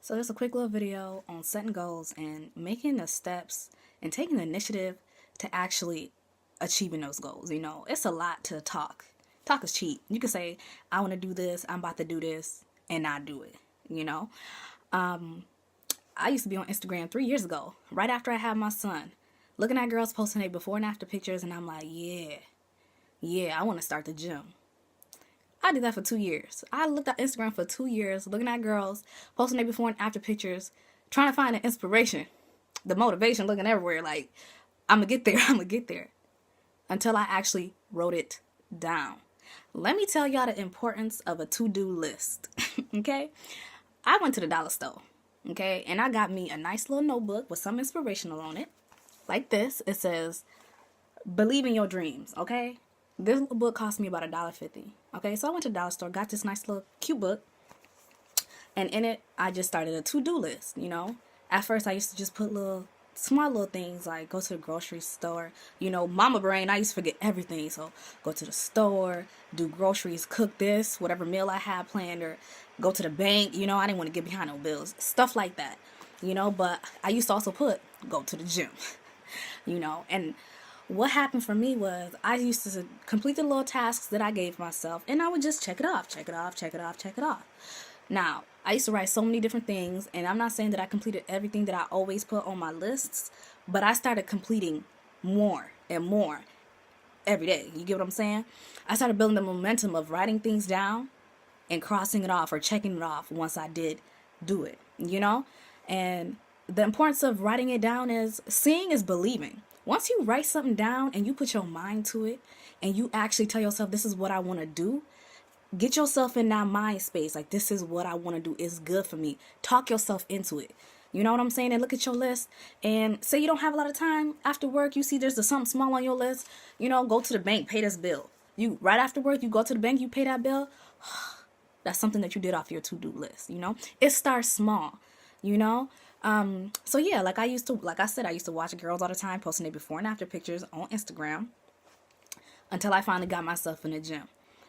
So there's a quick little video on setting goals and making the steps and taking the initiative to actually achieving those goals. It's a lot to talk. Talk is cheap. You can say, I want to do this, I'm about to do this, and not do it. I used to be on Instagram 3 years ago, right after I had my son, looking at girls posting their before and after pictures, and I'm like, I want to start the gym. I did that for 2 years. I looked at Instagram for 2 years, looking at girls, posting their before and after pictures, trying to find an inspiration, the motivation, looking everywhere like, I'm going to get there, I'm going to get there. Until I actually wrote it down. Let me tell y'all the importance of a to-do list, okay? I went to the dollar store, okay? And I got me a nice little notebook with some inspirational on it. Like this. It says, believe in your dreams, okay? This book cost me about $1.50. Okay, so I went to the dollar store, got this nice little cute book, and in it, I just started a to-do list, At first, I used to just put small little things like go to the grocery store. Mama brain, I used to forget everything. So go to the store, do groceries, cook this, whatever meal I had planned, or go to the bank. I didn't want to get behind no bills, stuff like that, But I used to also put go to the gym, and what happened for me was I used to complete the little tasks that I gave myself, and I would just check it off, check it off, check it off, check it off. Now, I used to write so many different things, and I'm not saying that I completed everything that I always put on my lists, but I started completing more and more every day. You get what I'm saying? I started building the momentum of writing things down and crossing it off or checking it off once I did do it, And the importance of writing it down is seeing is believing. Once you write something down and you put your mind to it and you actually tell yourself, this is what I want to do, get yourself in that mind space. Like, this is what I want to do. It's good for me. Talk yourself into it. You know what I'm saying? And look at your list and say you don't have a lot of time after work. You see there's something small on your list. Go to the bank, pay this bill. You right after work, you go to the bank, you pay that bill. That's something that you did off your to-do list. It starts small, So yeah, like I said, I used to watch girls all the time posting their before and after pictures on Instagram until I finally got myself in the gym.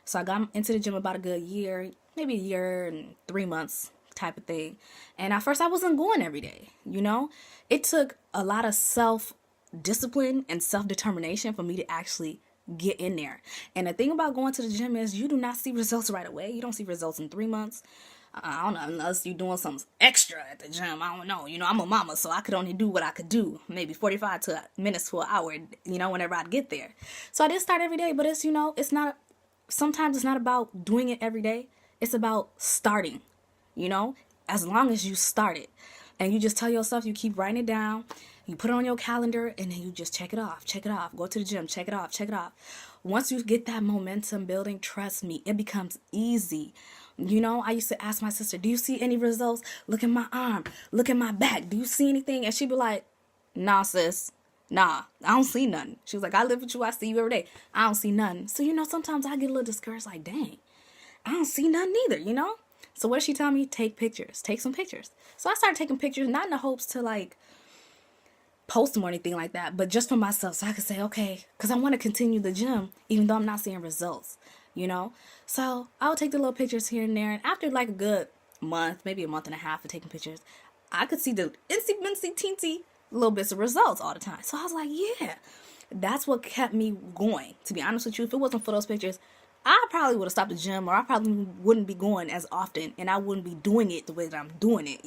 So I got into the gym about a good year, maybe a year and 3 months type of thing. And at first I wasn't going every day, It took a lot of self-discipline and self-determination for me to actually get in there. And the thing about going to the gym is you do not see results right away. You don't see results in 3 months. I don't know, unless you're doing something extra at the gym. I don't know. I'm a mama, so I could only do what I could do. Maybe 45 minutes to an hour, whenever I'd get there. So I did start every day, but sometimes it's not about doing it every day. It's about starting, as long as you start it. And you just tell yourself, you keep writing it down, you put it on your calendar, and then you just check it off, go to the gym, check it off. Once you get that momentum building, trust me, it becomes easy. I used to ask my sister, do you see any results? Look at my arm, look at my back. Do you see anything? And she'd be like, nah, sis. Nah, I don't see nothing. She was like, I live with you. I see you every day. I don't see nothing. So, sometimes I get a little discouraged, like, dang, I don't see nothing either, So what did she tell me? Take pictures. Take some pictures. So I started taking pictures, not in the hopes to, post them or anything like that, but just for myself. So I could say, okay, because I want to continue the gym, even though I'm not seeing results, So I would take the little pictures here and there. And after, a good month, maybe a month and a half of taking pictures, I could see the incy teensy little bits of results all the time. So I was like, yeah, that's what kept me going. To be honest with you, if it wasn't for those pictures, I probably would have stopped the gym, or I probably wouldn't be going as often, and I wouldn't be doing it the way that I'm doing it,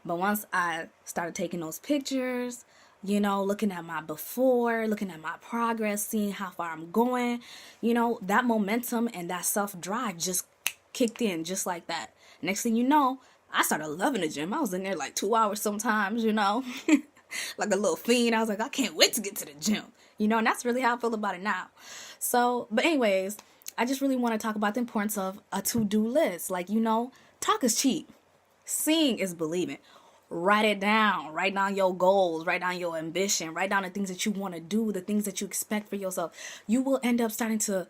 But once I started taking those pictures, looking at my before, looking at my progress, seeing how far I'm going, that momentum and that self-drive just kicked in just like that. Next thing you know, I started loving the gym. I was in there 2 hours sometimes, like a little fiend. I was like, I can't wait to get to the gym, and that's really how I feel about it now. So, but anyways, I just really want to talk about the importance of a to-do list. Talk is cheap. Seeing is believing. Write it down. Write down your goals. Write down your ambition. Write down the things that you want to do, the things that you expect for yourself. You will end up starting to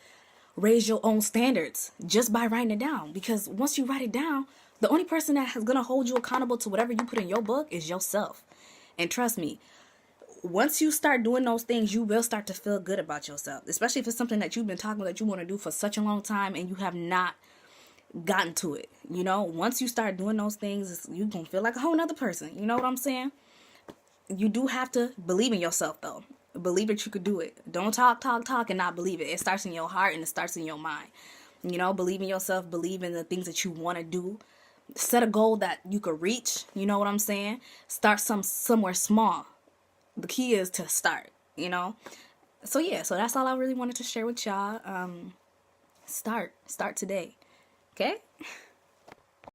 raise your own standards just by writing it down. Because once you write it down, the only person that is going to hold you accountable to whatever you put in your book is yourself. And trust me, once you start doing those things, you will start to feel good about yourself. Especially if it's something that you've been talking about that you want to do for such a long time and you have not gotten to it. You know, once you start doing those things, you're going to feel like a whole nother person. You know what I'm saying? You do have to believe in yourself, though. Believe that you could do it. Don't talk and not believe it. It starts in your heart and it starts in your mind. You know, believe in yourself, believe in the things that you want to do. Set a goal that you could reach. You know what I'm saying? Start somewhere small. The key is to start, you know? So yeah, so that's all I really wanted to share with y'all. Start today. Okay?